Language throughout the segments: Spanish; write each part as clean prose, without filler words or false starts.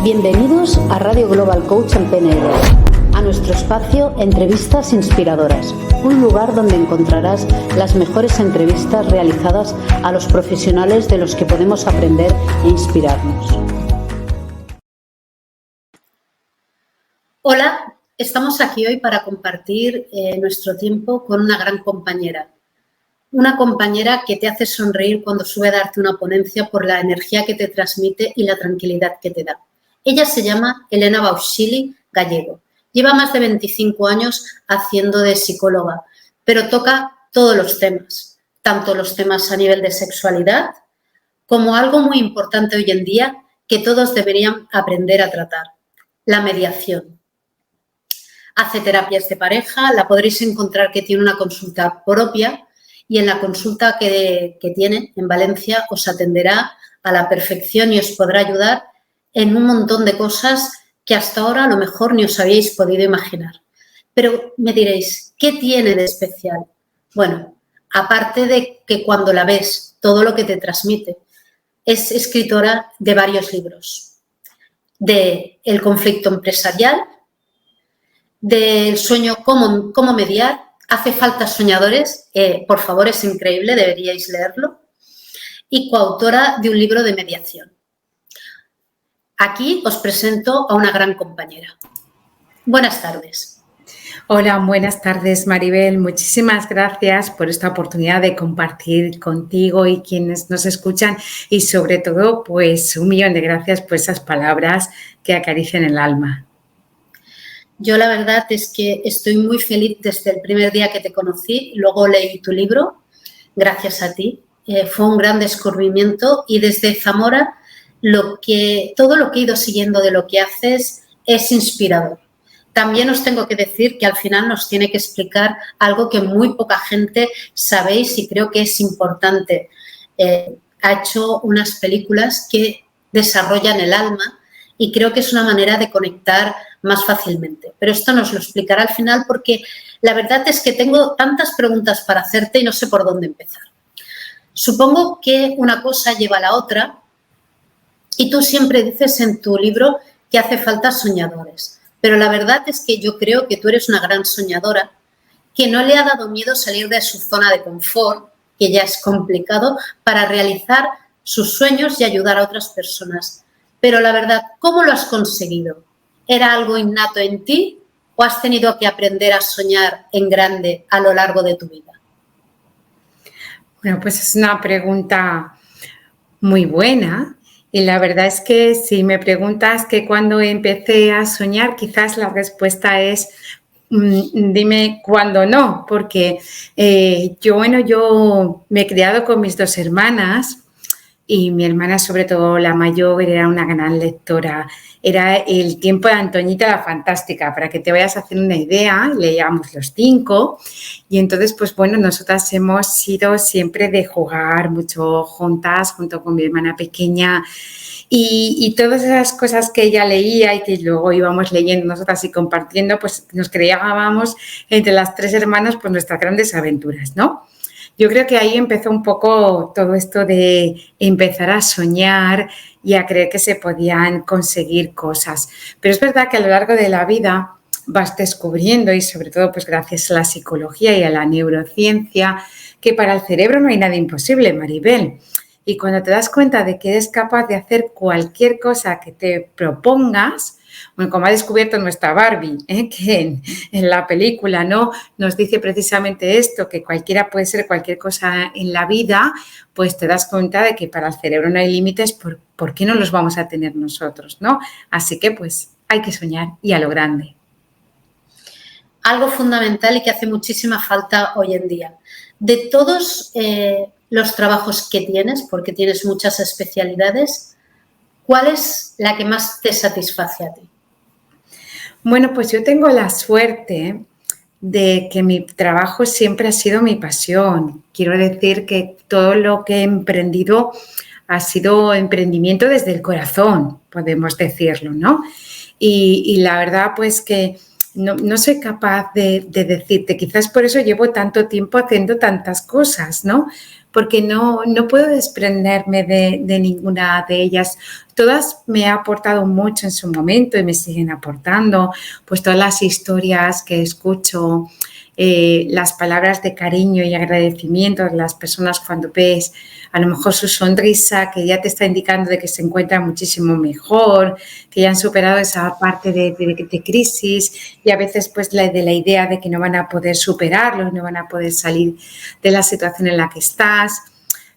Bienvenidos a Radio Global Coach en PNL, a nuestro espacio Entrevistas Inspiradoras, un lugar donde encontrarás las mejores entrevistas realizadas a los profesionales de los que podemos aprender e inspirarnos. Hola, estamos aquí hoy para compartir nuestro tiempo con una gran compañera. Una compañera que te hace sonreír cuando sube a darte una ponencia por la energía que te transmite y la tranquilidad que te da. Ella se llama Elena Bausili Gallego. Lleva más de 25 años haciendo de psicóloga, pero toca todos los temas, tanto los temas a nivel de sexualidad como algo muy importante hoy en día que todos deberían aprender a tratar, la mediación. Hace terapias de pareja, la podréis encontrar que tiene una consulta propia y en la consulta que tiene en Valencia os atenderá a la perfección y os podrá ayudar en un montón de cosas que hasta ahora a lo mejor ni os habíais podido imaginar. Pero me diréis, ¿qué tiene de especial? Bueno, aparte de que cuando la ves, todo lo que te transmite, es escritora de varios libros. De El conflicto empresarial, del sueño, cómo mediar, Hace falta soñadores, por favor, es increíble, deberíais leerlo, y coautora de un libro de mediación. Aquí os presento a una gran compañera. Buenas tardes. Hola, buenas tardes, Maribel. Muchísimas gracias por esta oportunidad de compartir contigo y quienes nos escuchan y sobre todo, pues un millón de gracias por esas palabras que acarician el alma. Yo la verdad es que estoy muy feliz desde el primer día que te conocí, luego leí tu libro, gracias a ti. Fue un gran descubrimiento y desde Zamora todo lo que he ido siguiendo de lo que haces es inspirador. También os tengo que decir que al final nos tiene que explicar algo que muy poca gente sabéis y creo que es importante. Ha hecho unas películas que desarrollan el alma y creo que es una manera de conectar más fácilmente. Pero esto nos lo explicará al final porque la verdad es que tengo tantas preguntas para hacerte y no sé por dónde empezar. Supongo que una cosa lleva a la otra y tú siempre dices en tu libro que hace falta soñadores. Pero la verdad es que yo creo que tú eres una gran soñadora que no le ha dado miedo salir de su zona de confort, que ya es complicado, para realizar sus sueños y ayudar a otras personas. Pero la verdad, ¿cómo lo has conseguido? ¿Era algo innato en ti o has tenido que aprender a soñar en grande a lo largo de tu vida? Bueno, pues es una pregunta muy buena y la verdad es que si me preguntas que cuando empecé a soñar, quizás la respuesta es dime cuándo no, porque yo me he criado con mis dos hermanas. Y mi hermana, sobre todo la mayor, era una gran lectora. Era el tiempo de Antoñita la Fantástica. Para que te vayas a hacer una idea, leíamos los 5. Y entonces, pues bueno, nosotras hemos sido siempre de jugar mucho juntas, junto con mi hermana pequeña. Y todas esas cosas que ella leía y que luego íbamos leyendo nosotras y compartiendo, pues nos creábamos entre las 3 hermanas pues nuestras grandes aventuras, ¿no? Yo creo que ahí empezó un poco todo esto de empezar a soñar y a creer que se podían conseguir cosas. Pero es verdad que a lo largo de la vida vas descubriendo, y sobre todo pues gracias a la psicología y a la neurociencia, que para el cerebro no hay nada imposible, Maribel. Y cuando te das cuenta de que eres capaz de hacer cualquier cosa que te propongas, bueno, como ha descubierto nuestra Barbie, que en la película, ¿no?, nos dice precisamente esto, que cualquiera puede ser cualquier cosa en la vida, pues te das cuenta de que para el cerebro no hay límites, ¿por qué no los vamos a tener nosotros, ¿no? Así que pues hay que soñar y a lo grande. Algo fundamental y que hace muchísima falta hoy en día. De todos los trabajos que tienes, porque tienes muchas especialidades, ¿cuál es la que más te satisface a ti? Bueno, pues yo tengo la suerte de que mi trabajo siempre ha sido mi pasión. Quiero decir que todo lo que he emprendido ha sido emprendimiento desde el corazón, podemos decirlo, ¿no? Y la verdad, pues que no soy capaz de decirte, quizás por eso llevo tanto tiempo haciendo tantas cosas, ¿no? Porque no puedo desprenderme de ninguna de ellas. todas me ha aportado mucho en su momento y me siguen aportando, pues todas las historias que escucho, las palabras de cariño y agradecimiento de las personas cuando ves a lo mejor su sonrisa que ya te está indicando de que se encuentran muchísimo mejor, que ya han superado esa parte de crisis y a veces pues de la idea de que no van a poder superarlo, no van a poder salir de la situación en la que estás.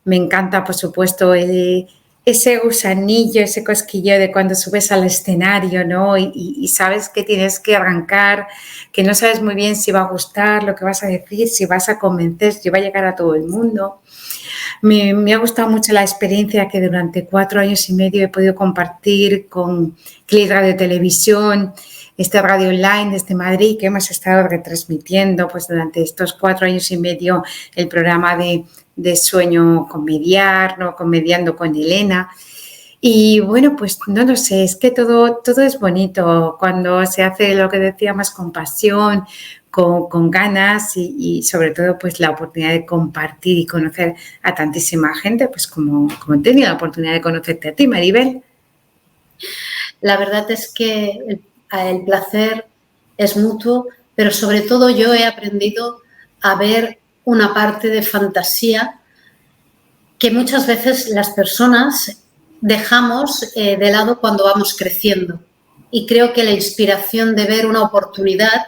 Me encanta, por supuesto, ese gusanillo, ese cosquilleo de cuando subes al escenario, ¿no? Y sabes que tienes que arrancar, que no sabes muy bien si va a gustar lo que vas a decir, si vas a convencer, si va a llegar a todo el mundo. Me ha gustado mucho la experiencia que durante 4 años y medio he podido compartir con Click Radio Televisión, esta radio online desde Madrid, que hemos estado retransmitiendo pues durante estos 4 años y medio el programa de Sueño con Mediar, ¿no? Con Mediando con Elena. Y bueno, pues no lo sé, es que todo es bonito cuando se hace lo que decíamos con pasión, con ganas y sobre todo pues la oportunidad de compartir y conocer a tantísima gente, pues como he tenido la oportunidad de conocerte a ti, Maribel. La verdad es que el placer es mutuo, pero sobre todo yo he aprendido a ver una parte de fantasía que muchas veces las personas dejamos de lado cuando vamos creciendo. Y creo que la inspiración de ver una oportunidad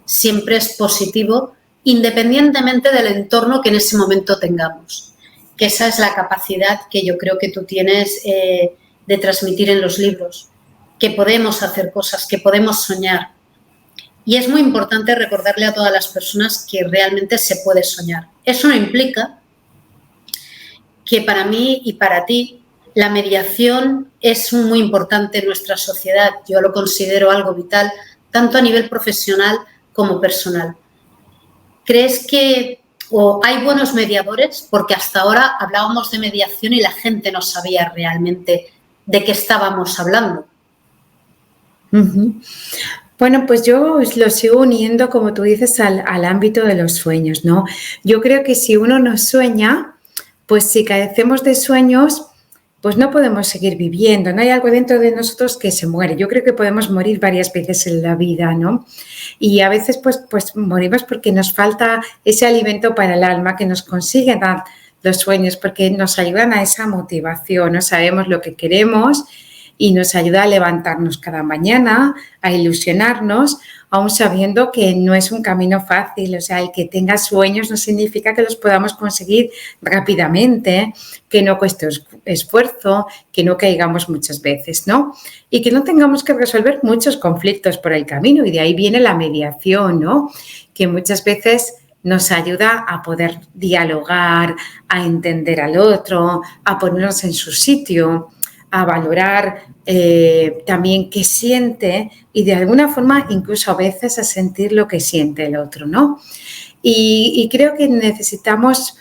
siempre es positivo, independientemente del entorno que en ese momento tengamos. Que esa es la capacidad que yo creo que tú tienes de transmitir en los libros, que podemos hacer cosas, que podemos soñar. Y es muy importante recordarle a todas las personas que realmente se puede soñar. Eso no implica que para mí y para ti la mediación es muy importante en nuestra sociedad. Yo lo considero algo vital, tanto a nivel profesional como personal. ¿Crees que hay buenos mediadores? Porque hasta ahora hablábamos de mediación y la gente no sabía realmente de qué estábamos hablando. Uh-huh. Bueno, pues yo lo sigo uniendo, como tú dices, al ámbito de los sueños, ¿no? Yo creo que si uno no sueña, pues si carecemos de sueños, pues no podemos seguir viviendo, no hay algo dentro de nosotros que se muere. Yo creo que podemos morir varias veces en la vida, ¿no? Y a veces pues morimos porque nos falta ese alimento para el alma que nos consigue dar los sueños, porque nos ayudan a esa motivación, no sabemos lo que queremos y nos ayuda a levantarnos cada mañana, a ilusionarnos, aún sabiendo que no es un camino fácil. O sea, el que tenga sueños no significa que los podamos conseguir rápidamente, que no cueste esfuerzo, que no caigamos muchas veces, ¿no? Y que no tengamos que resolver muchos conflictos por el camino. Y de ahí viene la mediación, ¿no? Que muchas veces nos ayuda a poder dialogar, a entender al otro, a ponernos en su sitio, a valorar también qué siente y de alguna forma incluso a veces a sentir lo que siente el otro, ¿no? Y creo que necesitamos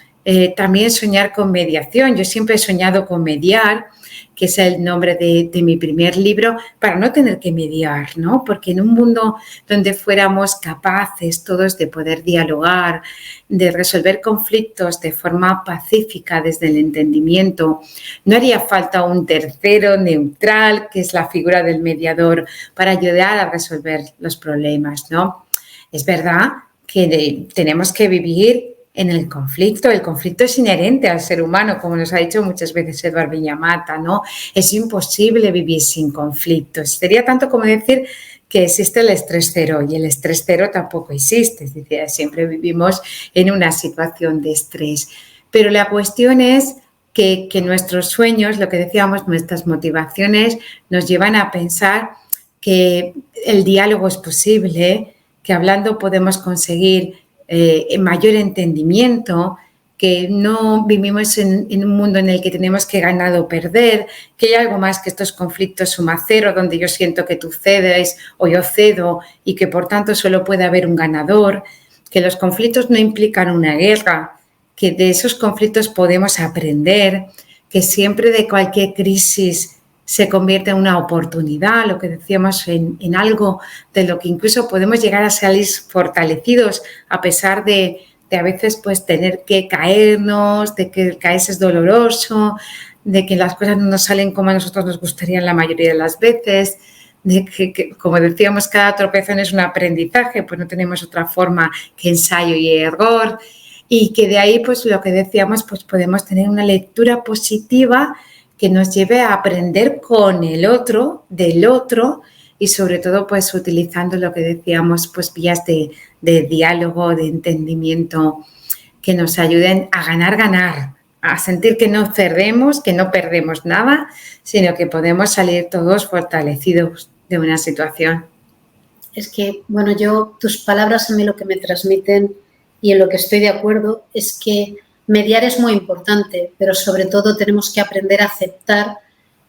también soñar con mediación. Yo siempre he soñado con mediar, que es el nombre de mi primer libro, para no tener que mediar, ¿no? Porque en un mundo donde fuéramos capaces todos de poder dialogar, de resolver conflictos de forma pacífica desde el entendimiento, no haría falta un tercero neutral, que es la figura del mediador, para ayudar a resolver los problemas, ¿no? Es verdad que tenemos que vivir en el conflicto es inherente al ser humano, como nos ha dicho muchas veces Eduard Viñamata, ¿no? Es imposible vivir sin conflictos. Sería tanto como decir que existe el estrés cero y el estrés cero tampoco existe, es decir, siempre vivimos en una situación de estrés. Pero la cuestión es que nuestros sueños, lo que decíamos, nuestras motivaciones nos llevan a pensar que el diálogo es posible, que hablando podemos conseguir mayor entendimiento, que no vivimos en un mundo en el que tenemos que ganar o perder, que hay algo más que estos conflictos suma cero, donde yo siento que tú cedes o yo cedo y que por tanto solo puede haber un ganador, que los conflictos no implican una guerra, que de esos conflictos podemos aprender, que siempre de cualquier crisis se convierte en una oportunidad, lo que decíamos, en algo de lo que incluso podemos llegar a salir fortalecidos a pesar de a veces pues tener que caernos, de que caerse es doloroso, de que las cosas no nos salen como a nosotros nos gustaría la mayoría de las veces, de que, como decíamos, cada tropezón es un aprendizaje, pues no tenemos otra forma que ensayo y error, y que de ahí, pues lo que decíamos, pues podemos tener una lectura positiva que nos lleve a aprender con el otro, del otro, y sobre todo, pues utilizando lo que decíamos, pues vías de diálogo, de entendimiento, que nos ayuden a ganar, a sentir que no cedemos, que no perdemos nada, sino que podemos salir todos fortalecidos de una situación. Es que, bueno, tus palabras a mí lo que me transmiten y en lo que estoy de acuerdo es que mediar es muy importante, pero sobre todo tenemos que aprender a aceptar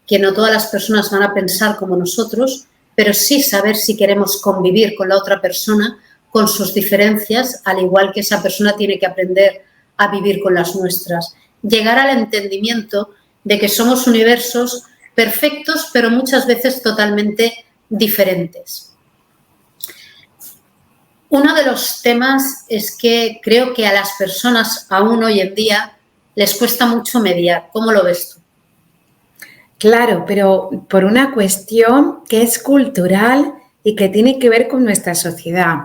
que no todas las personas van a pensar como nosotros, pero sí saber si queremos convivir con la otra persona con sus diferencias, al igual que esa persona tiene que aprender a vivir con las nuestras. Llegar al entendimiento de que somos universos perfectos, pero muchas veces totalmente diferentes. Uno de los temas es que creo que a las personas aún hoy en día les cuesta mucho mediar. ¿Cómo lo ves tú? Claro, pero por una cuestión que es cultural y que tiene que ver con nuestra sociedad.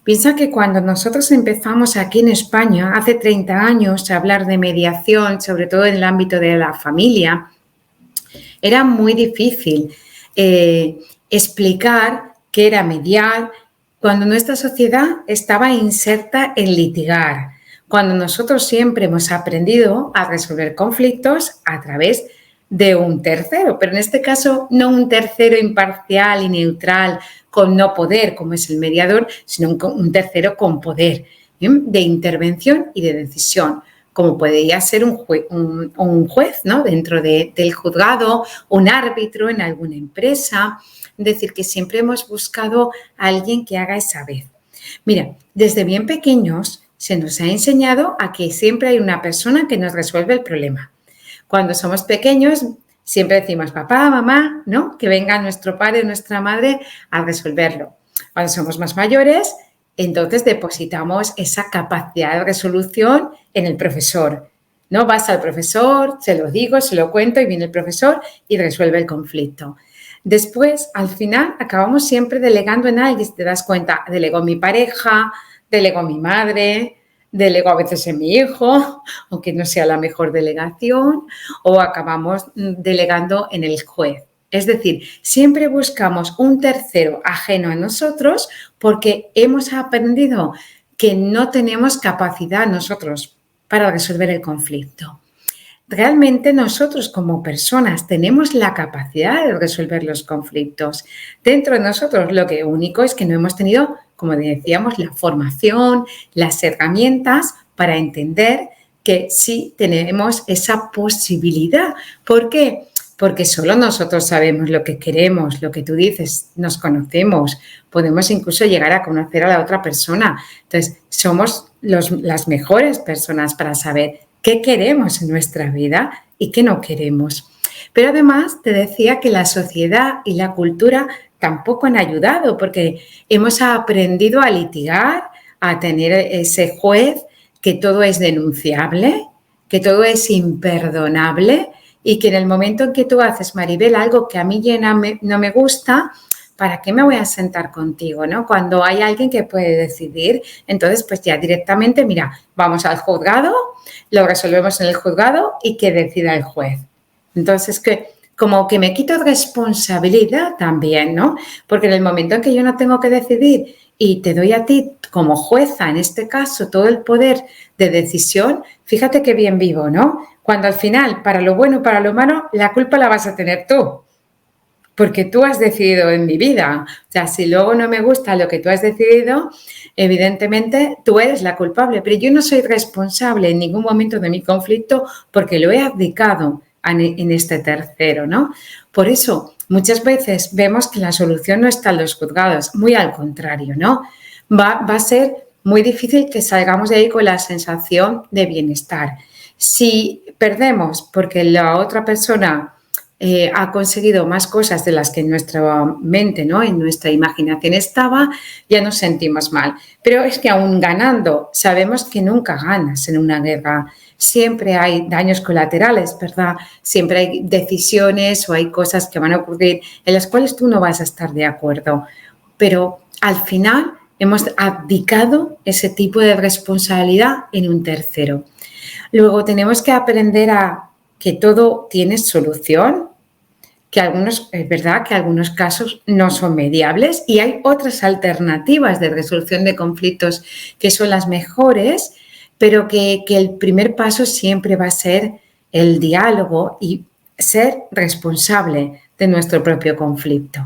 Piensa que cuando nosotros empezamos aquí en España, hace 30 años, a hablar de mediación, sobre todo en el ámbito de la familia, era muy difícil explicar qué era mediar cuando nuestra sociedad estaba inserta en litigar, cuando nosotros siempre hemos aprendido a resolver conflictos a través de un tercero, pero en este caso no un tercero imparcial y neutral con no poder, como es el mediador, sino un tercero con poder, ¿bien?, de intervención y de decisión, como podría ser un juez, ¿no?, dentro del juzgado, un árbitro en alguna empresa. Es decir, que siempre hemos buscado a alguien que haga esa vez. Mira, desde bien pequeños se nos ha enseñado a que siempre hay una persona que nos resuelve el problema. Cuando somos pequeños siempre decimos papá, mamá, ¿no?, que venga nuestro padre o nuestra madre a resolverlo. Cuando somos más mayores, entonces depositamos esa capacidad de resolución en el profesor, ¿no? Vas al profesor, se lo digo, se lo cuento y viene el profesor y resuelve el conflicto. Después, al final, acabamos siempre delegando en alguien, si te das cuenta, delego mi pareja, delego mi madre, delego a veces en mi hijo, aunque no sea la mejor delegación, o acabamos delegando en el juez. Es decir, siempre buscamos un tercero ajeno a nosotros porque hemos aprendido que no tenemos capacidad nosotros para resolver el conflicto. Realmente nosotros como personas tenemos la capacidad de resolver los conflictos. Dentro de nosotros lo que único es que no hemos tenido, como decíamos, la formación, las herramientas para entender que sí tenemos esa posibilidad. ¿Por qué? Porque solo nosotros sabemos lo que queremos, lo que tú dices, nos conocemos, podemos incluso llegar a conocer a la otra persona. Entonces, somos las mejores personas para saber qué queremos en nuestra vida y qué no queremos. Pero además te decía que la sociedad y la cultura tampoco han ayudado porque hemos aprendido a litigar, a tener ese juez que todo es denunciable, que todo es imperdonable y que en el momento en que tú haces, Maribel, algo que a mí ya no me gusta, ¿para qué me voy a sentar contigo, no? Cuando hay alguien que puede decidir, entonces pues ya directamente, mira, vamos al juzgado, lo resolvemos en el juzgado y que decida el juez. Entonces, como que me quito responsabilidad también, ¿no? Porque en el momento en que yo no tengo que decidir y te doy a ti como jueza, en este caso, todo el poder de decisión, fíjate qué bien vivo, ¿no? Cuando al final, para lo bueno y para lo malo, la culpa la vas a tener tú. Porque tú has decidido en mi vida. O sea, si luego no me gusta lo que tú has decidido, evidentemente tú eres la culpable. Pero yo no soy responsable en ningún momento de mi conflicto porque lo he abdicado en este tercero, ¿no? Por eso, muchas veces vemos que la solución no está en los juzgados. Muy al contrario, ¿no? Va a ser muy difícil que salgamos de ahí con la sensación de bienestar. Si perdemos porque la otra persona ha conseguido más cosas de las que en nuestra mente, ¿no?, en nuestra imaginación estaba, ya nos sentimos mal. Pero es que aún ganando, sabemos que nunca ganas en una guerra. siempre hay daños colaterales, ¿verdad? Siempre hay decisiones o hay cosas que van a ocurrir en las cuales tú no vas a estar de acuerdo. Pero al final hemos abdicado ese tipo de responsabilidad en un tercero. Luego tenemos que aprender a que todo tiene solución, que es verdad que algunos casos no son mediables y hay otras alternativas de resolución de conflictos que son las mejores, pero que el primer paso siempre va a ser el diálogo y ser responsable de nuestro propio conflicto.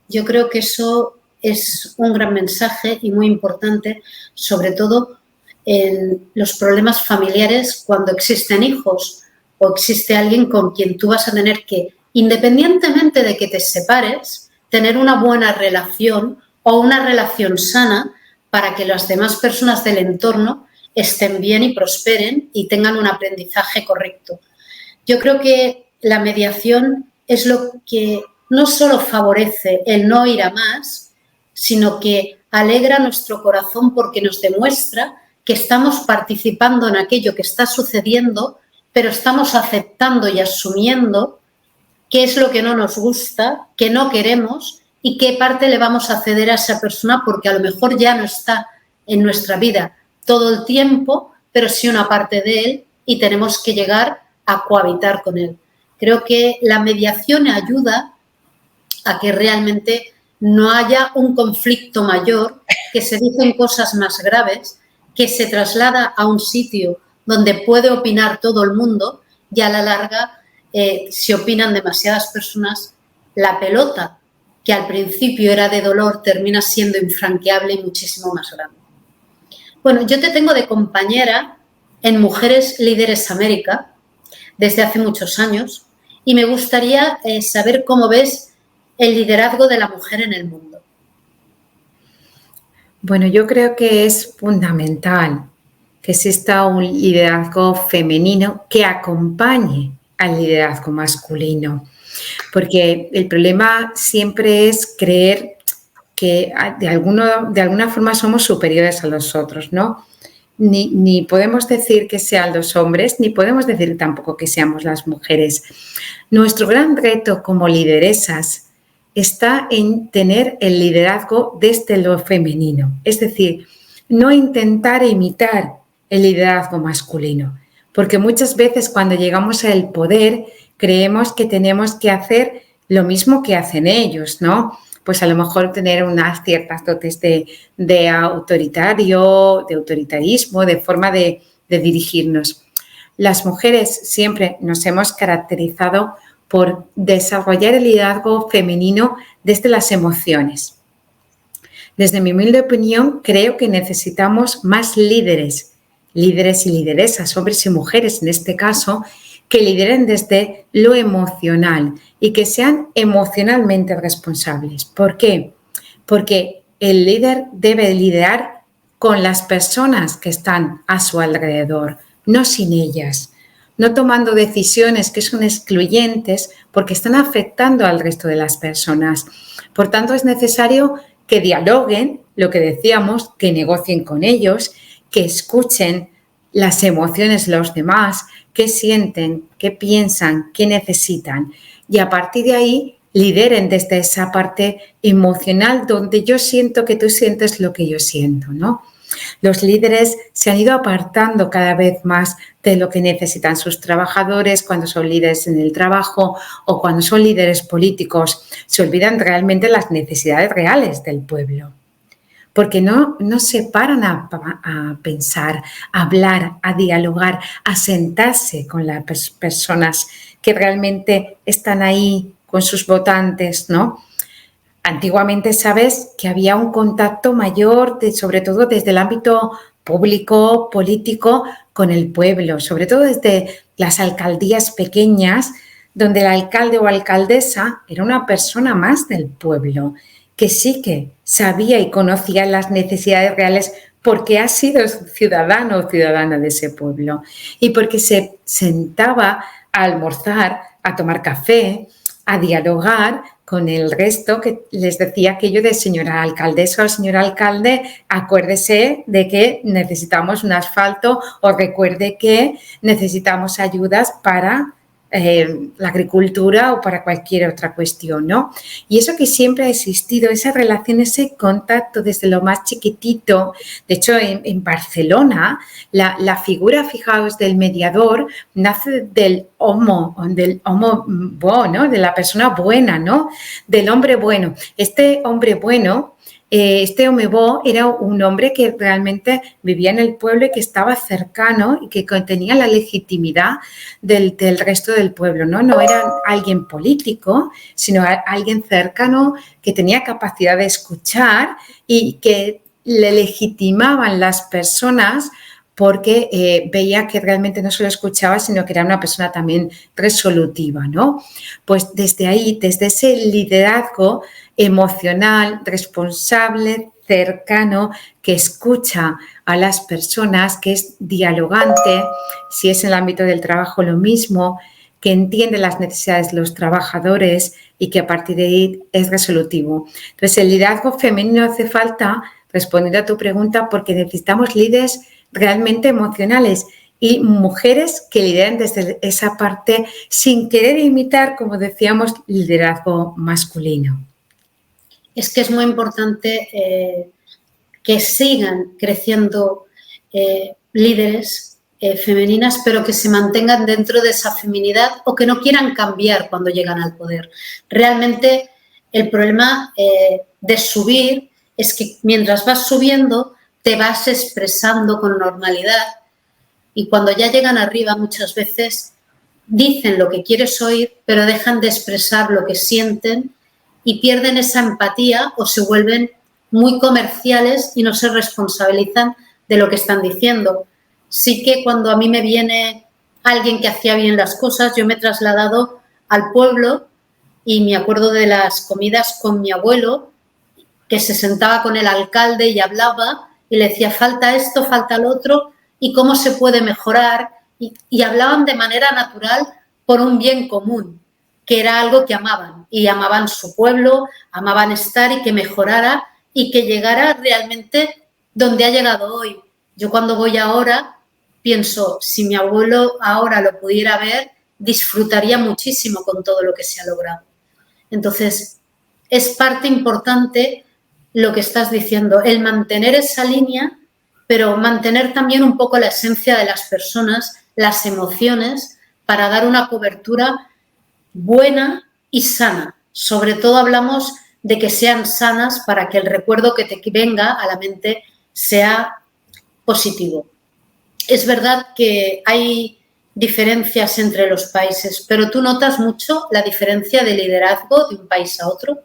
Yo creo que eso es un gran mensaje y muy importante, sobre todo en los problemas familiares cuando existen hijos o existe alguien con quien tú vas a tener que, independientemente de que te separes, tener una buena relación o una relación sana para que las demás personas del entorno estén bien y prosperen y tengan un aprendizaje correcto. Yo creo que la mediación es lo que no solo favorece el no ir a más, sino que alegra nuestro corazón porque nos demuestra que estamos participando en aquello que está sucediendo, pero estamos aceptando y asumiendo qué es lo que no nos gusta, qué no queremos y qué parte le vamos a ceder a esa persona porque a lo mejor ya no está en nuestra vida todo el tiempo, pero sí una parte de él y tenemos que llegar a cohabitar con él. Creo que la mediación ayuda a que realmente no haya un conflicto mayor, que se dicen cosas más graves, que se traslada a un sitio donde puede opinar todo el mundo y a la larga, si opinan demasiadas personas, la pelota, que al principio era de dolor, termina siendo infranqueable y muchísimo más grande. Bueno, yo te tengo de compañera en Mujeres Líderes América desde hace muchos años y me gustaría saber cómo ves el liderazgo de la mujer en el mundo. Bueno, yo creo que es fundamental que exista un liderazgo femenino que acompañe al liderazgo masculino, porque el problema siempre es creer que de alguna forma somos superiores a los otros, ¿no? Ni podemos decir que sean los hombres, ni podemos decir tampoco que seamos las mujeres. Nuestro gran reto como lideresas está en tener el liderazgo desde lo femenino, es decir, no intentar imitar el liderazgo masculino, porque muchas veces cuando llegamos al poder creemos que tenemos que hacer lo mismo que hacen ellos, ¿no? Pues a lo mejor tener unas ciertas dotes de autoritarismo, de forma de dirigirnos. Las mujeres siempre nos hemos caracterizado por desarrollar el liderazgo femenino desde las emociones. Desde mi humilde opinión, creo que necesitamos más líderes y lideresas, hombres y mujeres en este caso, que lideren desde lo emocional y que sean emocionalmente responsables. ¿Por qué? Porque el líder debe liderar con las personas que están a su alrededor, no sin ellas, no tomando decisiones que son excluyentes porque están afectando al resto de las personas. Por tanto, es necesario que dialoguen, lo que decíamos, que negocien con ellos, que escuchen las emociones de los demás, qué sienten, qué piensan, qué necesitan. Y a partir de ahí, lideren desde esa parte emocional donde yo siento que tú sientes lo que yo siento, ¿no? Los líderes se han ido apartando cada vez más de lo que necesitan sus trabajadores cuando son líderes en el trabajo o cuando son líderes políticos. Se olvidan realmente las necesidades reales del pueblo. Porque no se paran a pensar, a hablar, a dialogar, a sentarse con las personas que realmente están ahí con sus votantes, ¿no? Antiguamente sabes que había un contacto mayor, sobre todo desde el ámbito público, político, con el pueblo, sobre todo desde las alcaldías pequeñas, donde el alcalde o alcaldesa era una persona más del pueblo, que sí que sabía y conocía las necesidades reales porque ha sido ciudadano o ciudadana de ese pueblo y porque se sentaba a almorzar, a tomar café, a dialogar con el resto, que les decía aquello de señora alcaldesa o señor alcalde, acuérdese de que necesitamos un asfalto o recuerde que necesitamos ayudas para la agricultura o para cualquier otra cuestión, ¿no? Y eso que siempre ha existido, esa relación, ese contacto desde lo más chiquitito. De hecho, en Barcelona, la figura, fijaos, del mediador nace del homo bo, ¿no? De la persona buena, ¿no? Del hombre bueno. Este hombre bueno, este Omebo era un hombre que realmente vivía en el pueblo y que estaba cercano y que tenía la legitimidad del resto del pueblo, ¿no? No era alguien político, sino alguien cercano que tenía capacidad de escuchar y que le legitimaban las personas porque veía que realmente no solo escuchaba, sino que era una persona también resolutiva, ¿no? Pues desde ahí, desde ese liderazgo emocional, responsable, cercano, que escucha a las personas, que es dialogante, si es en el ámbito del trabajo lo mismo, que entiende las necesidades de los trabajadores y que a partir de ahí es resolutivo. Entonces, el liderazgo femenino hace falta, respondiendo a tu pregunta, porque necesitamos líderes realmente emocionales y mujeres que lideren desde esa parte sin querer imitar, como decíamos, liderazgo masculino. Es que es muy importante que sigan creciendo líderes femeninas, pero que se mantengan dentro de esa feminidad o que no quieran cambiar cuando llegan al poder. Realmente el problema de subir es que mientras vas subiendo te vas expresando con normalidad y cuando ya llegan arriba muchas veces dicen lo que quieres oír, pero dejan de expresar lo que sienten y pierden esa empatía o se vuelven muy comerciales y no se responsabilizan de lo que están diciendo. Sí que cuando a mí me viene alguien que hacía bien las cosas, yo me he trasladado al pueblo y me acuerdo de las comidas con mi abuelo, que se sentaba con el alcalde y hablaba y le decía falta esto, falta lo otro y cómo se puede mejorar y hablaban de manera natural por un bien común, que era algo que amaban y amaban su pueblo, amaban estar y que mejorara y que llegara realmente donde ha llegado hoy. Yo cuando voy ahora pienso, si mi abuelo ahora lo pudiera ver, disfrutaría muchísimo con todo lo que se ha logrado. Entonces, es parte importante lo que estás diciendo, el mantener esa línea, pero mantener también un poco la esencia de las personas, las emociones, para dar una cobertura buena y sana. Sobre todo hablamos de que sean sanas para que el recuerdo que te venga a la mente sea positivo. Es verdad que hay diferencias entre los países, pero ¿tú notas mucho la diferencia de liderazgo de un país a otro?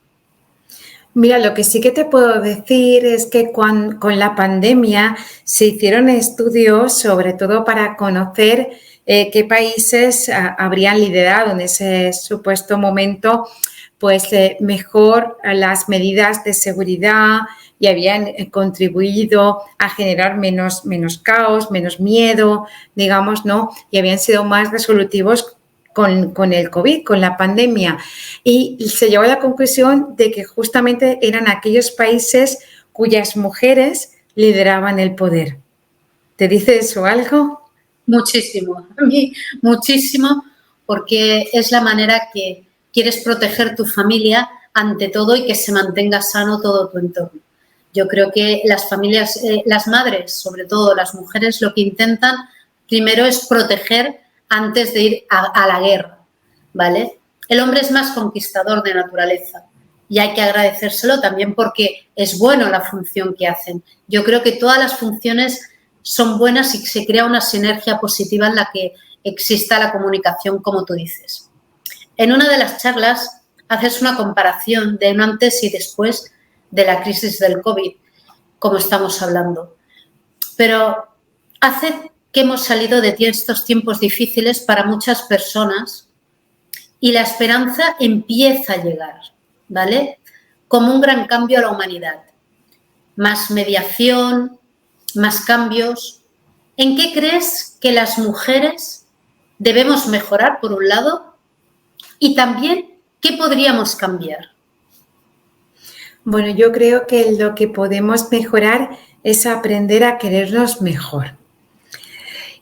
Mira, lo que sí que te puedo decir es que con la pandemia se hicieron estudios, sobre todo para conocer qué países habrían liderado en ese supuesto momento, pues mejor las medidas de seguridad y habían contribuido a generar menos caos, menos miedo, digamos, ¿no? Y habían sido más resolutivos con el COVID, con la pandemia. Y se llegó a la conclusión de que justamente eran aquellos países cuyas mujeres lideraban el poder. ¿Te dice eso algo? Muchísimo, a mí muchísimo, porque es la manera que quieres proteger tu familia ante todo y que se mantenga sano todo tu entorno. Yo creo que las familias, las madres, sobre todo las mujeres, lo que intentan primero es proteger antes de ir a la guerra, ¿vale? El hombre es más conquistador de naturaleza y hay que agradecérselo también porque es bueno la función que hacen. Yo creo que todas las funciones son buenas y se crea una sinergia positiva en la que exista la comunicación, como tú dices. En una de las charlas haces una comparación de un antes y después de la crisis del COVID, como estamos hablando. Pero hace que hemos salido de estos tiempos difíciles para muchas personas y la esperanza empieza a llegar, ¿vale? Como un gran cambio a la humanidad. Más mediación, más cambios. ¿En qué crees que las mujeres debemos mejorar, por un lado? Y también, ¿Qué podríamos cambiar? Bueno, yo creo que lo que podemos mejorar es aprender a querernos mejor.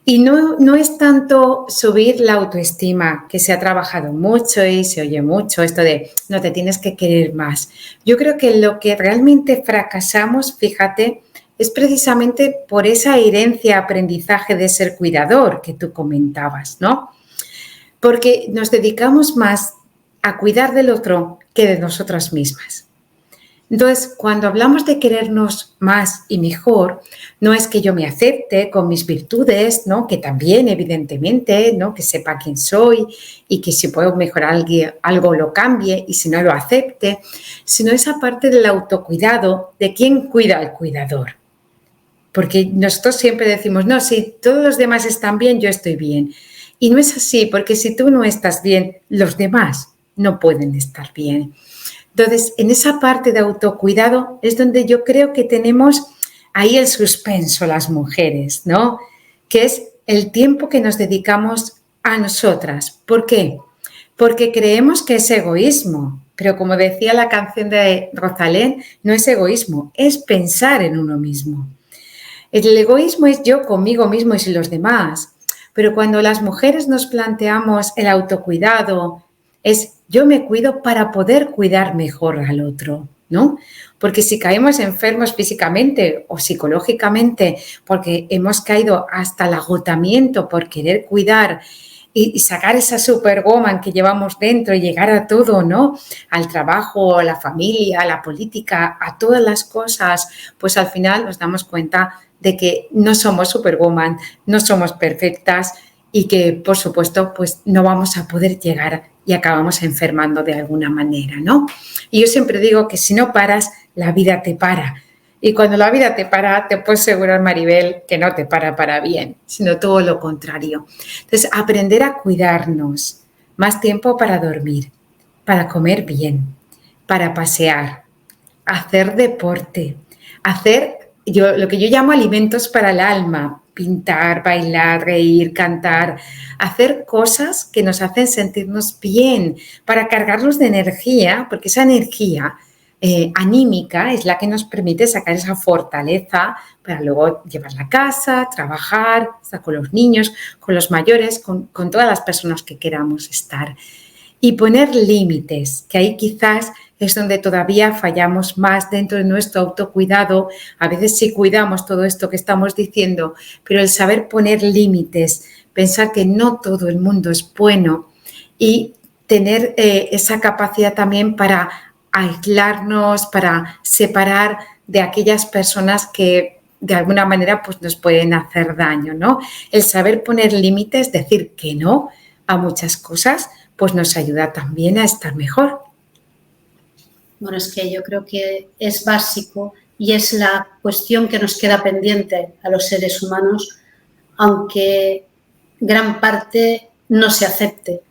Y no es tanto subir la autoestima, que se ha trabajado mucho y se oye mucho, esto de no te tienes que querer más. Yo creo que lo que realmente fracasamos, fíjate, es precisamente por esa herencia, aprendizaje de ser cuidador que tú comentabas, ¿no? Porque nos dedicamos más a cuidar del otro que de nosotras mismas. Entonces, cuando hablamos de querernos más y mejor, no es que yo me acepte con mis virtudes, ¿no? Que también, evidentemente, ¿no? Que sepa quién soy y que si puedo mejorar algo lo cambie y si no lo acepte, sino esa parte del autocuidado de quién cuida al cuidador. Porque nosotros siempre decimos, no, si todos los demás están bien, yo estoy bien. Y no es así, porque si tú no estás bien, los demás no pueden estar bien. Entonces, en esa parte de autocuidado es donde yo creo que tenemos ahí el suspenso las mujeres, ¿no? Que es el tiempo que nos dedicamos a nosotras. ¿Por qué? Porque creemos que es egoísmo, pero como decía la canción de Rosalén, no es egoísmo, es pensar en uno mismo. El egoísmo es yo conmigo mismo y sin los demás, pero cuando las mujeres nos planteamos el autocuidado, es yo me cuido para poder cuidar mejor al otro, ¿no? Porque si caemos enfermos físicamente o psicológicamente, porque hemos caído hasta el agotamiento por querer cuidar y sacar esa superwoman que llevamos dentro y llegar a todo, ¿no? Al trabajo, a la familia, a la política, a todas las cosas, pues al final nos damos cuenta de que no somos superwoman, no somos perfectas y que, por supuesto, pues no vamos a poder llegar y acabamos enfermando de alguna manera, ¿no? Y yo siempre digo que si no paras, la vida te para. Y cuando la vida te para, te puedo asegurar, Maribel, que no te para bien, sino todo lo contrario. Entonces, aprender a cuidarnos, más tiempo para dormir, para comer bien, para pasear, hacer deporte, hacer lo que yo llamo alimentos para el alma, pintar, bailar, reír, cantar, hacer cosas que nos hacen sentirnos bien, para cargarnos de energía, porque esa energía anímica es la que nos permite sacar esa fortaleza para luego llevarla a casa, trabajar, estar con los niños, con los mayores, con todas las personas que queramos estar. Y poner límites, que ahí quizás es donde todavía fallamos más dentro de nuestro autocuidado. A veces sí cuidamos todo esto que estamos diciendo, pero el saber poner límites, pensar que no todo el mundo es bueno y tener esa capacidad también para aislarnos, para separar de aquellas personas que de alguna manera pues nos pueden hacer daño, ¿no? El saber poner límites, decir que no a muchas cosas, pues nos ayuda también a estar mejor. Bueno, es que yo creo que es básico y es la cuestión que nos queda pendiente a los seres humanos, aunque gran parte no se acepte.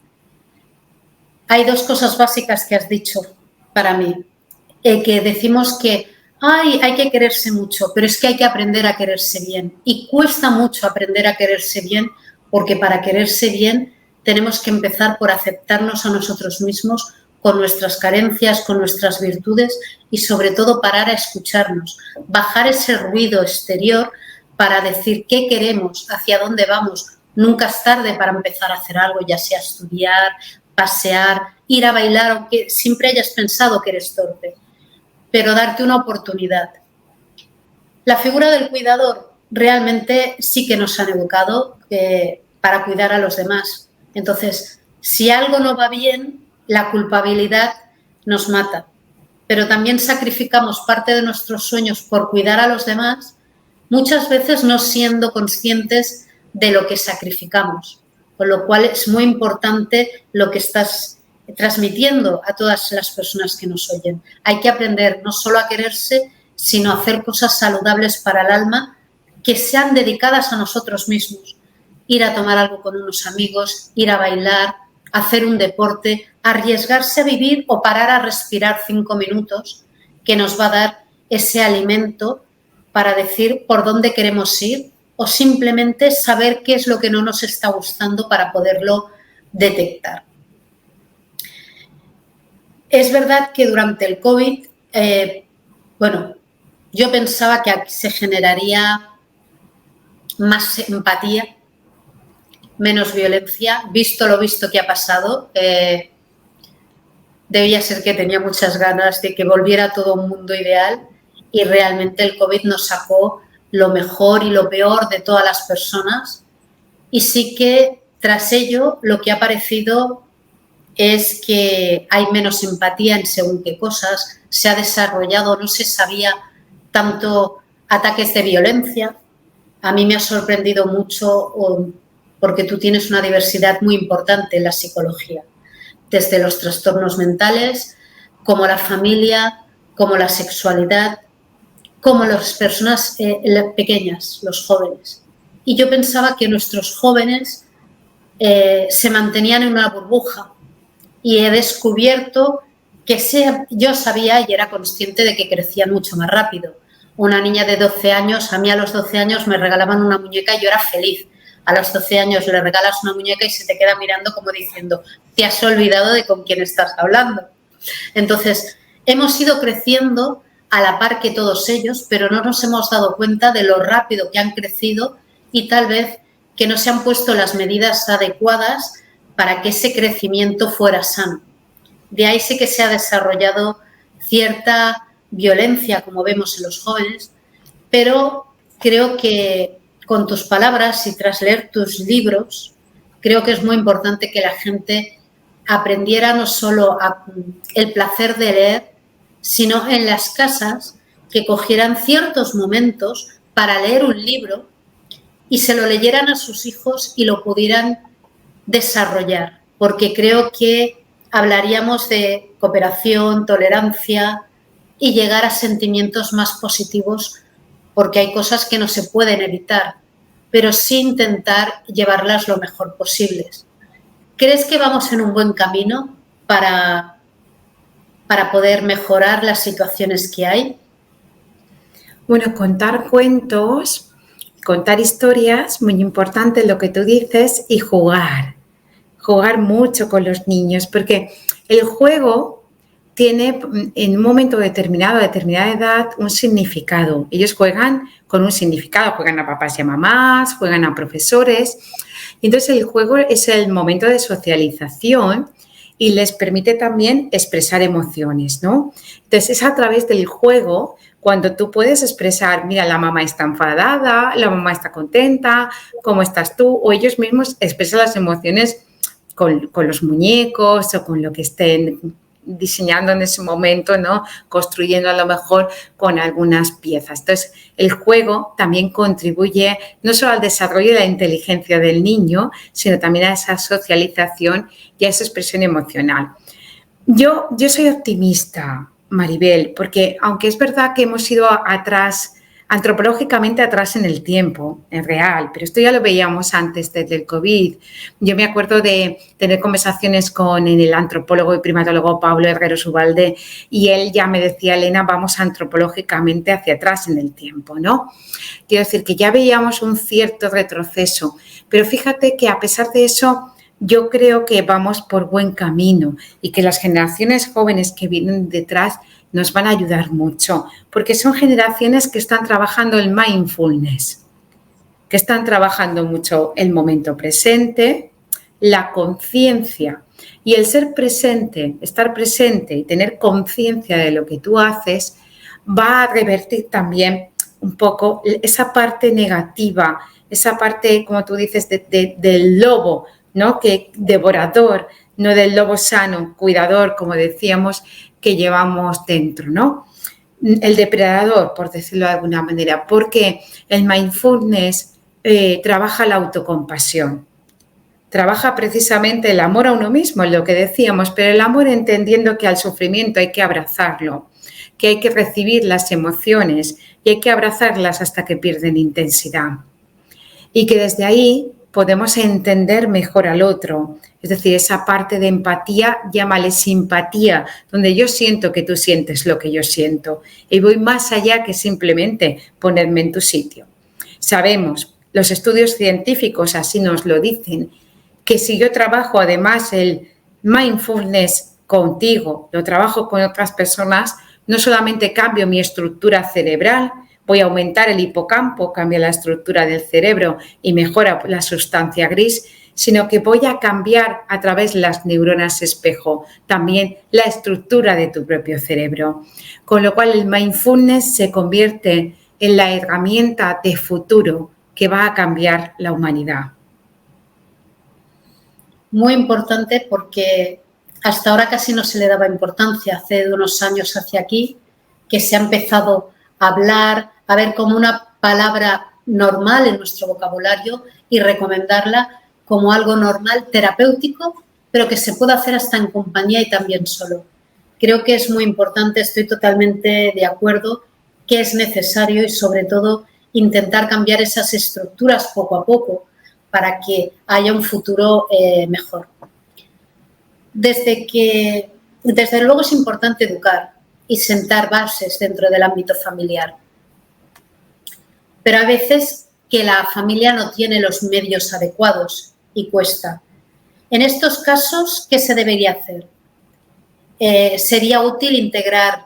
Hay dos cosas básicas que has dicho para mí, que decimos que hay que quererse mucho, pero es que hay que aprender a quererse bien. Y cuesta mucho aprender a quererse bien, porque para quererse bien tenemos que empezar por aceptarnos a nosotros mismos con nuestras carencias, con nuestras virtudes y sobre todo parar a escucharnos, bajar ese ruido exterior para decir qué queremos, hacia dónde vamos. Nunca es tarde para empezar a hacer algo, ya sea estudiar, pasear, ir a bailar, aunque siempre hayas pensado que eres torpe, pero darte una oportunidad. La figura del cuidador realmente sí que nos han educado para cuidar a los demás. Entonces, si algo no va bien, la culpabilidad nos mata, pero también sacrificamos parte de nuestros sueños por cuidar a los demás, muchas veces no siendo conscientes de lo que sacrificamos, con lo cual es muy importante lo que estás transmitiendo a todas las personas que nos oyen. Hay que aprender no solo a quererse, sino a hacer cosas saludables para el alma que sean dedicadas a nosotros mismos. Ir a tomar algo con unos amigos, ir a bailar, hacer un deporte, arriesgarse a vivir o parar a respirar 5 minutos, que nos va a dar ese alimento para decir por dónde queremos ir o simplemente saber qué es lo que no nos está gustando para poderlo detectar. Es verdad que durante el COVID, yo pensaba que aquí se generaría más empatía, menos violencia, visto lo visto que ha pasado. Debía ser que tenía muchas ganas de que volviera todo un mundo ideal y realmente el COVID nos sacó lo mejor y lo peor de todas las personas. Y sí que tras ello lo que ha aparecido es que hay menos empatía en según qué cosas, se ha desarrollado, no se sabía tanto ataques de violencia. A mí me ha sorprendido mucho porque tú tienes una diversidad muy importante en la psicología, desde los trastornos mentales, como la familia, como la sexualidad, como las personas pequeñas, los jóvenes. Y yo pensaba que nuestros jóvenes se mantenían en una burbuja y he descubierto que yo sabía y era consciente de que crecían mucho más rápido. Una niña de 12 años, a mí a los 12 años me regalaban una muñeca y yo era feliz. A los 12 años le regalas una muñeca y se te queda mirando como diciendo, te has olvidado de con quién estás hablando. Entonces, hemos ido creciendo a la par que todos ellos, pero no nos hemos dado cuenta de lo rápido que han crecido y tal vez que no se han puesto las medidas adecuadas para que ese crecimiento fuera sano. De ahí sí que se ha desarrollado cierta violencia, como vemos en los jóvenes, pero creo que con tus palabras y tras leer tus libros, creo que es muy importante que la gente aprendiera no solo el placer de leer, sino en las casas que cogieran ciertos momentos para leer un libro y se lo leyeran a sus hijos y lo pudieran desarrollar, porque creo que hablaríamos de cooperación, tolerancia y llegar a sentimientos más positivos, porque hay cosas que no se pueden evitar, pero sí intentar llevarlas lo mejor posible. ¿Crees que vamos en un buen camino para poder mejorar las situaciones que hay? Bueno, contar cuentos, contar historias, muy importante lo que tú dices, y jugar mucho con los niños, porque el juego tiene en un momento determinado, a determinada edad, un significado. Ellos juegan con un significado, juegan a papás y a mamás, juegan a profesores. Y entonces el juego es el momento de socialización y les permite también expresar emociones, ¿no? Entonces es a través del juego cuando tú puedes expresar, mira, la mamá está enfadada, la mamá está contenta, ¿cómo estás tú? O ellos mismos expresan las emociones con los muñecos o con lo que estén diseñando en ese momento, ¿no? Construyendo a lo mejor con algunas piezas. Entonces, el juego también contribuye no solo al desarrollo de la inteligencia del niño, sino también a esa socialización y a esa expresión emocional. Yo soy optimista, Maribel, porque aunque es verdad que hemos ido atrás, antropológicamente atrás en el tiempo, en real, pero esto ya lo veíamos antes desde el COVID. Yo me acuerdo de tener conversaciones con el antropólogo y primatólogo Pablo Herreros Ubalde y él ya me decía, Elena, vamos antropológicamente hacia atrás en el tiempo, ¿no? Quiero decir que ya veíamos un cierto retroceso, pero fíjate que a pesar de eso, yo creo que vamos por buen camino y que las generaciones jóvenes que vienen detrás nos van a ayudar mucho, porque son generaciones que están trabajando el mindfulness, que están trabajando mucho el momento presente, la conciencia y el ser presente, estar presente y tener conciencia de lo que tú haces va a revertir también un poco esa parte negativa, esa parte, como tú dices, del lobo, ¿no? Que devorador, no del lobo sano, cuidador, como decíamos, que llevamos dentro, ¿no? El depredador, por decirlo de alguna manera, porque el mindfulness trabaja la autocompasión, trabaja precisamente el amor a uno mismo, lo que decíamos, pero el amor entendiendo que al sufrimiento hay que abrazarlo, que hay que recibir las emociones y hay que abrazarlas hasta que pierden intensidad. Y que desde ahí podemos entender mejor al otro, es decir, esa parte de empatía, llámale simpatía, donde yo siento que tú sientes lo que yo siento y voy más allá que simplemente ponerme en tu sitio. Sabemos, los estudios científicos así nos lo dicen, que si yo trabajo además el mindfulness contigo, lo trabajo con otras personas, no solamente cambio mi estructura cerebral, voy a aumentar el hipocampo, cambia la estructura del cerebro y mejora la sustancia gris, sino que voy a cambiar a través de las neuronas espejo también la estructura de tu propio cerebro. Con lo cual el mindfulness se convierte en la herramienta de futuro que va a cambiar la humanidad. Muy importante porque hasta ahora casi no se le daba importancia. Hace de unos años hacia aquí que se ha empezado a hablar, a ver como una palabra normal en nuestro vocabulario y recomendarla como algo normal, terapéutico, pero que se puede hacer hasta en compañía y también solo. Creo que es muy importante, estoy totalmente de acuerdo, que es necesario y sobre todo intentar cambiar esas estructuras poco a poco para que haya un futuro mejor. Desde luego es importante educar y sentar bases dentro del ámbito familiar. Pero a veces que la familia no tiene los medios adecuados y cuesta. En estos casos, ¿qué se debería hacer? Sería útil integrar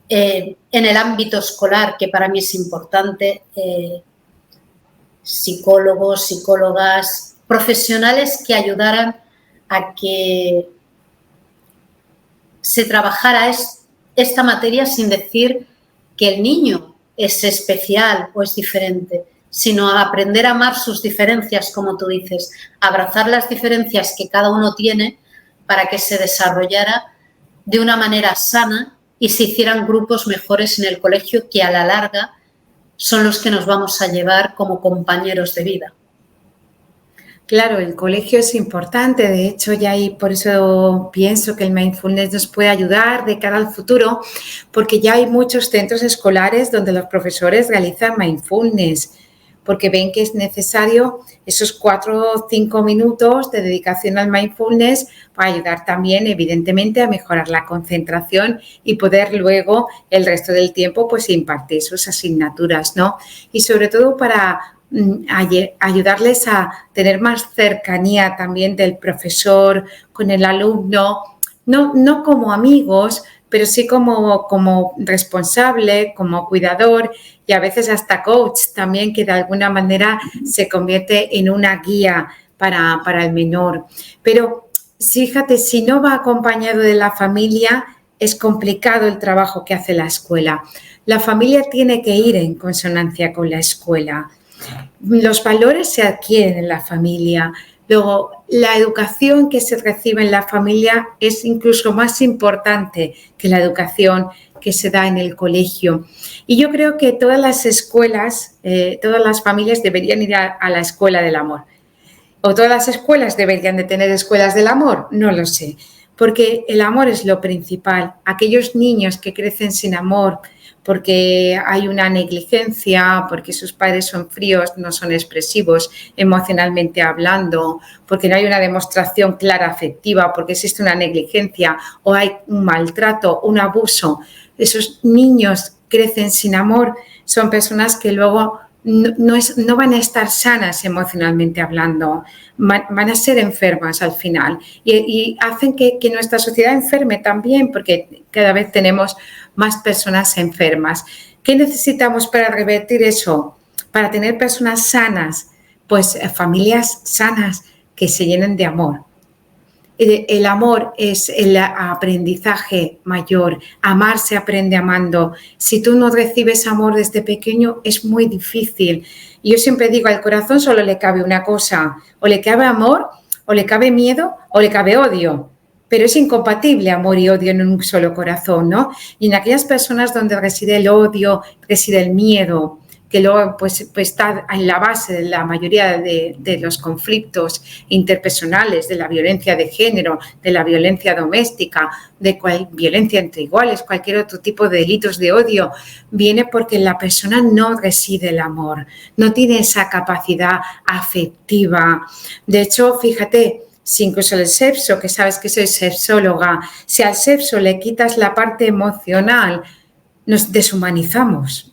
en el ámbito escolar, que para mí es importante, psicólogos, psicólogas, profesionales que ayudaran a que se trabajara esta materia sin decir que el niño es especial o es diferente, sino a aprender a amar sus diferencias, como tú dices, abrazar las diferencias que cada uno tiene para que se desarrollara de una manera sana y se hicieran grupos mejores en el colegio que a la larga son los que nos vamos a llevar como compañeros de vida. Claro, el colegio es importante, de hecho ya ahí por eso pienso que el mindfulness nos puede ayudar de cara al futuro, porque ya hay muchos centros escolares donde los profesores realizan mindfulness, porque ven que es necesario esos 4 o 5 minutos de dedicación al mindfulness para ayudar también, evidentemente, a mejorar la concentración y poder luego el resto del tiempo pues impartir sus asignaturas, ¿no? Y sobre todo para ayudarles a tener más cercanía también del profesor con el alumno, no como amigos, pero sí como responsable, como cuidador y a veces hasta coach también, que de alguna manera se convierte en una guía para el menor. Pero fíjate, si no va acompañado de la familia, es complicado el trabajo que hace la escuela. La familia tiene que ir en consonancia con la escuela. Los valores se adquieren en la familia. Luego, la educación que se recibe en la familia es incluso más importante que la educación que se da en el colegio. Y yo creo que todas las escuelas, todas las familias deberían ir a la escuela del amor. ¿O todas las escuelas deberían de tener escuelas del amor? No lo sé, porque el amor es lo principal. Aquellos niños que crecen sin amor, porque hay una negligencia, porque sus padres son fríos, no son expresivos emocionalmente hablando, porque no hay una demostración clara afectiva, porque existe una negligencia o hay un maltrato, un abuso. Esos niños crecen sin amor, son personas que luego no van a estar sanas emocionalmente hablando, van a ser enfermas al final y hacen que nuestra sociedad enferme también, porque cada vez tenemos más personas enfermas. ¿Qué necesitamos para revertir eso? Para tener personas sanas, pues familias sanas que se llenen de amor. El amor es el aprendizaje mayor. Amar se aprende amando. Si tú no recibes amor desde pequeño, es muy difícil. Y yo siempre digo, al corazón solo le cabe una cosa. O le cabe amor, o le cabe miedo, o le cabe odio. Pero es incompatible amor y odio en un solo corazón, ¿no? Y en aquellas personas donde reside el odio, reside el miedo, que luego pues está en la base de la mayoría de los conflictos interpersonales, de la violencia de género, de la violencia doméstica, de violencia entre iguales, cualquier otro tipo de delitos de odio, viene porque en la persona no reside el amor, no tiene esa capacidad afectiva. De hecho, fíjate, si incluso el sexo, que sabes que soy sexóloga, si al sexo le quitas la parte emocional, nos deshumanizamos.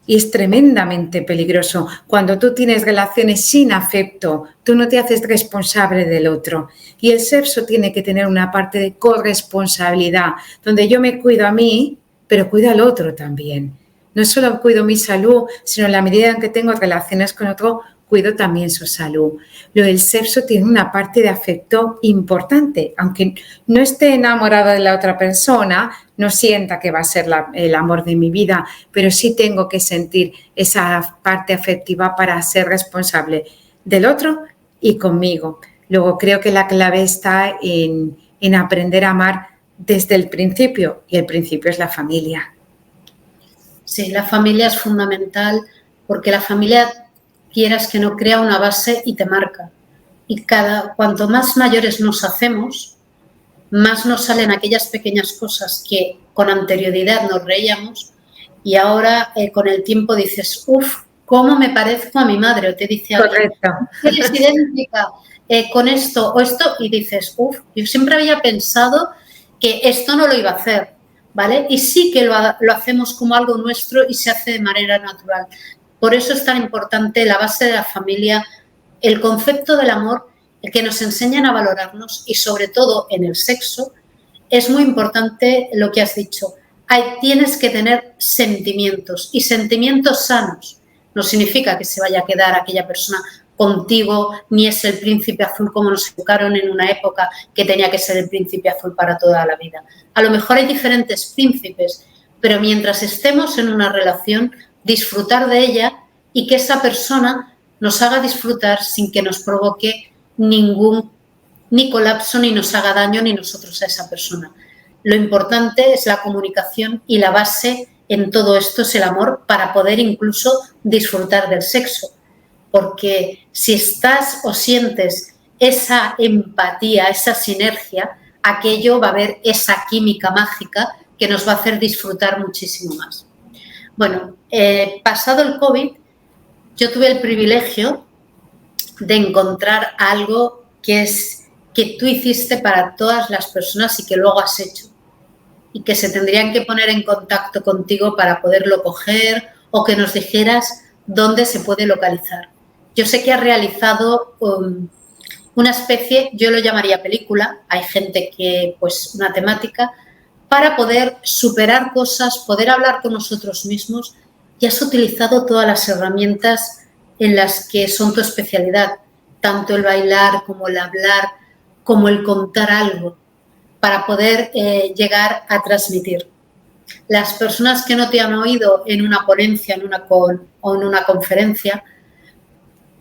Y es tremendamente peligroso. Cuando tú tienes relaciones sin afecto, tú no te haces responsable del otro. Y el sexo tiene que tener una parte de corresponsabilidad, donde yo me cuido a mí, pero cuido al otro también. No solo cuido mi salud, sino en la medida en que tengo relaciones con otro, cuido también su salud. Lo del sexo tiene una parte de afecto importante, aunque no esté enamorado de la otra persona, no sienta que va a ser el amor de mi vida, pero sí tengo que sentir esa parte afectiva para ser responsable del otro y conmigo. Luego creo que la clave está en aprender a amar desde el principio, y el principio es la familia. Sí, la familia es fundamental porque la familia, quieras que no, crea una base y te marca. Y cuanto más mayores nos hacemos, más nos salen aquellas pequeñas cosas que con anterioridad nos reíamos y ahora con el tiempo dices, uff, ¿cómo me parezco a mi madre? O te dice alguien, eres idéntica con esto o esto, y dices, uff, yo siempre había pensado que esto no lo iba a hacer, ¿vale? Y sí que lo hacemos como algo nuestro y se hace de manera natural. Por eso es tan importante la base de la familia, el concepto del amor, el que nos enseñan a valorarnos y sobre todo en el sexo. Es muy importante lo que has dicho. Tienes que tener sentimientos y sentimientos sanos. No significa que se vaya a quedar aquella persona contigo, ni es el príncipe azul como nos educaron en una época que tenía que ser el príncipe azul para toda la vida. A lo mejor hay diferentes príncipes, pero mientras estemos en una relación, disfrutar de ella y que esa persona nos haga disfrutar sin que nos provoque ni colapso, ni nos haga daño, ni nosotros a esa persona. Lo importante es la comunicación y la base en todo esto es el amor para poder incluso disfrutar del sexo. Porque si estás o sientes esa empatía, esa sinergia, aquello va a haber esa química mágica que nos va a hacer disfrutar muchísimo más. Bueno, pasado el COVID, yo tuve el privilegio de encontrar algo que tú hiciste para todas las personas y que luego has hecho y que se tendrían que poner en contacto contigo para poderlo coger o que nos dijeras dónde se puede localizar. Yo sé que has realizado una especie, yo lo llamaría película, hay gente que, pues, una temática, para poder superar cosas, poder hablar con nosotros mismos, y has utilizado todas las herramientas en las que son tu especialidad, tanto el bailar como el hablar, como el contar algo, para poder llegar a transmitir. Las personas que no te han oído en una ponencia o en una conferencia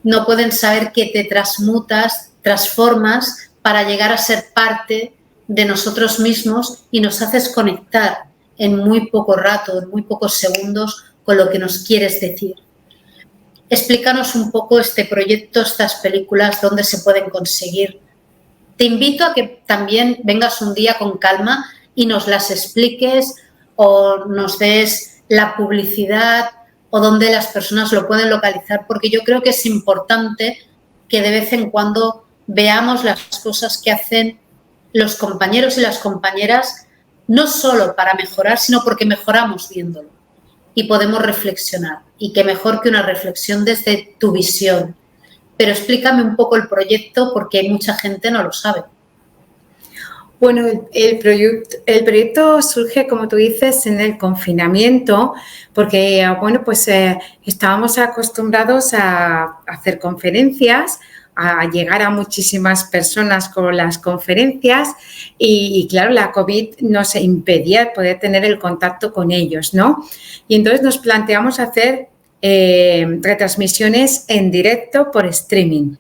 no pueden saber que te transmutas, transformas para llegar a ser parte de nosotros mismos y nos haces conectar en muy poco rato, en muy pocos segundos con lo que nos quieres decir. Explícanos un poco este proyecto, estas películas, dónde se pueden conseguir. Te invito a que también vengas un día con calma y nos las expliques o nos des la publicidad o dónde las personas lo pueden localizar, porque yo creo que es importante que de vez en cuando veamos las cosas que hacen los compañeros y las compañeras, no solo para mejorar, sino porque mejoramos viéndolo y podemos reflexionar. Y qué mejor que una reflexión desde tu visión. Pero explícame un poco el proyecto porque mucha gente no lo sabe. Bueno, el proyecto surge, como tú dices, en el confinamiento, porque, bueno, pues estábamos acostumbrados a hacer conferencias, a llegar a muchísimas personas con las conferencias y claro, la COVID nos impedía poder tener el contacto con ellos, ¿no? Y entonces nos planteamos hacer retransmisiones en directo por streaming,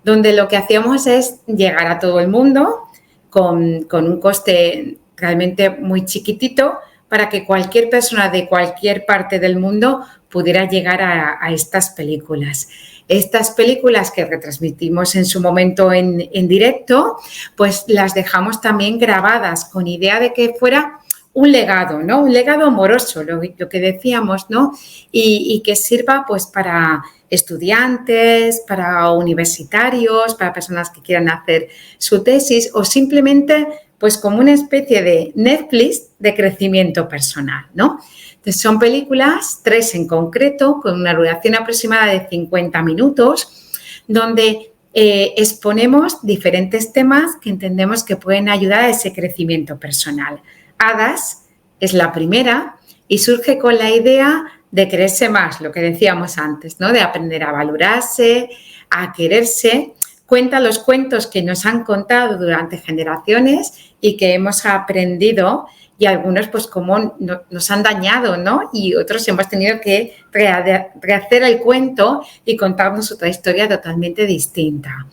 donde lo que hacíamos es llegar a todo el mundo con un coste realmente muy chiquitito para que cualquier persona de cualquier parte del mundo pudiera llegar a estas películas. Estas películas que retransmitimos en su momento en directo, pues las dejamos también grabadas con idea de que fuera un legado, ¿no? Un legado amoroso, lo que decíamos, ¿no? Y que sirva pues para estudiantes, para universitarios, para personas que quieran hacer su tesis o simplemente pues como una especie de Netflix de crecimiento personal, ¿no? Entonces son películas, 3 en concreto, con una duración aproximada de 50 minutos, donde exponemos diferentes temas que entendemos que pueden ayudar a ese crecimiento personal. Hadas es la primera y surge con la idea de quererse más, lo que decíamos antes, ¿no? De aprender a valorarse, a quererse. Cuenta los cuentos que nos han contado durante generaciones y que hemos aprendido, y algunos pues como nos han dañado, ¿no? Y otros hemos tenido que rehacer el cuento y contarnos otra historia totalmente distinta.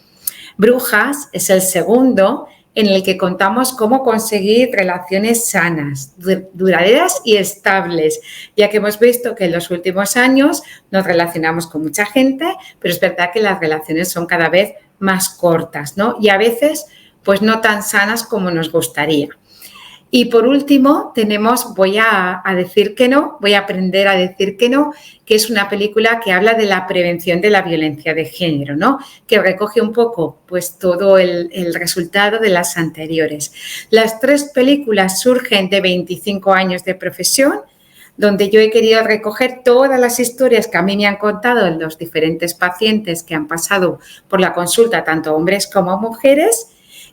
Brujas es el segundo, en el que contamos cómo conseguir relaciones sanas, duraderas y estables, ya que hemos visto que en los últimos años nos relacionamos con mucha gente, pero es verdad que las relaciones son cada vez más cortas, ¿no? Y a veces, pues no tan sanas como nos gustaría. Y por último, tenemos Voy a decir que no, voy a aprender a decir que no, que es una película que habla de la prevención de la violencia de género, ¿no? Que recoge un poco pues todo el resultado de las anteriores. Las 3 películas surgen de 25 años de profesión, donde yo he querido recoger todas las historias que a mí me han contado los diferentes pacientes que han pasado por la consulta, tanto hombres como mujeres.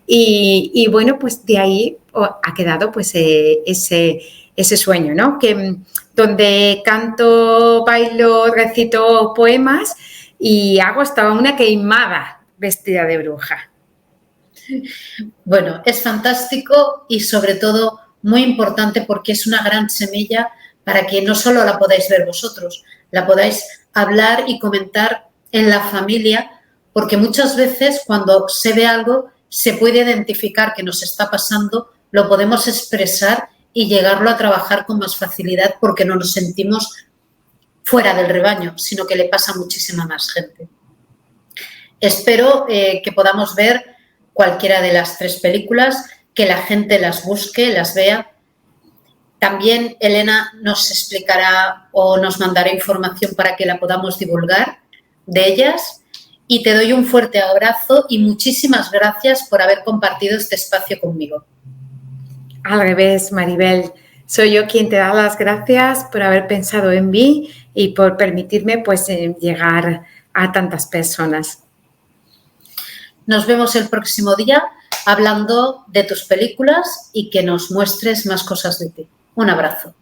Y bueno, pues de ahí ha quedado pues ese sueño, ¿no? Que donde canto, bailo, recito poemas y hago hasta una queimada vestida de bruja. Bueno, es fantástico y sobre todo muy importante porque es una gran semilla para que no solo la podáis ver vosotros, la podáis hablar y comentar en la familia, porque muchas veces cuando se ve algo se puede identificar que nos está pasando, lo podemos expresar y llegarlo a trabajar con más facilidad porque no nos sentimos fuera del rebaño, sino que le pasa a muchísima más gente. Espero que podamos ver cualquiera de las 3 películas, que la gente las busque, las vea. También Elena nos explicará o nos mandará información para que la podamos divulgar de ellas. Y te doy un fuerte abrazo y muchísimas gracias por haber compartido este espacio conmigo. Al revés, Maribel, soy yo quien te da las gracias por haber pensado en mí y por permitirme pues llegar a tantas personas. Nos vemos el próximo día hablando de tus películas y que nos muestres más cosas de ti. Un abrazo.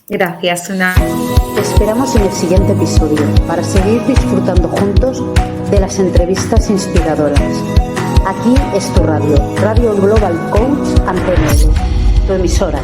Gracias, Te esperamos en el siguiente episodio para seguir disfrutando juntos de las entrevistas inspiradoras. Aquí es tu radio, Radio Global Coach Antena, tu emisora.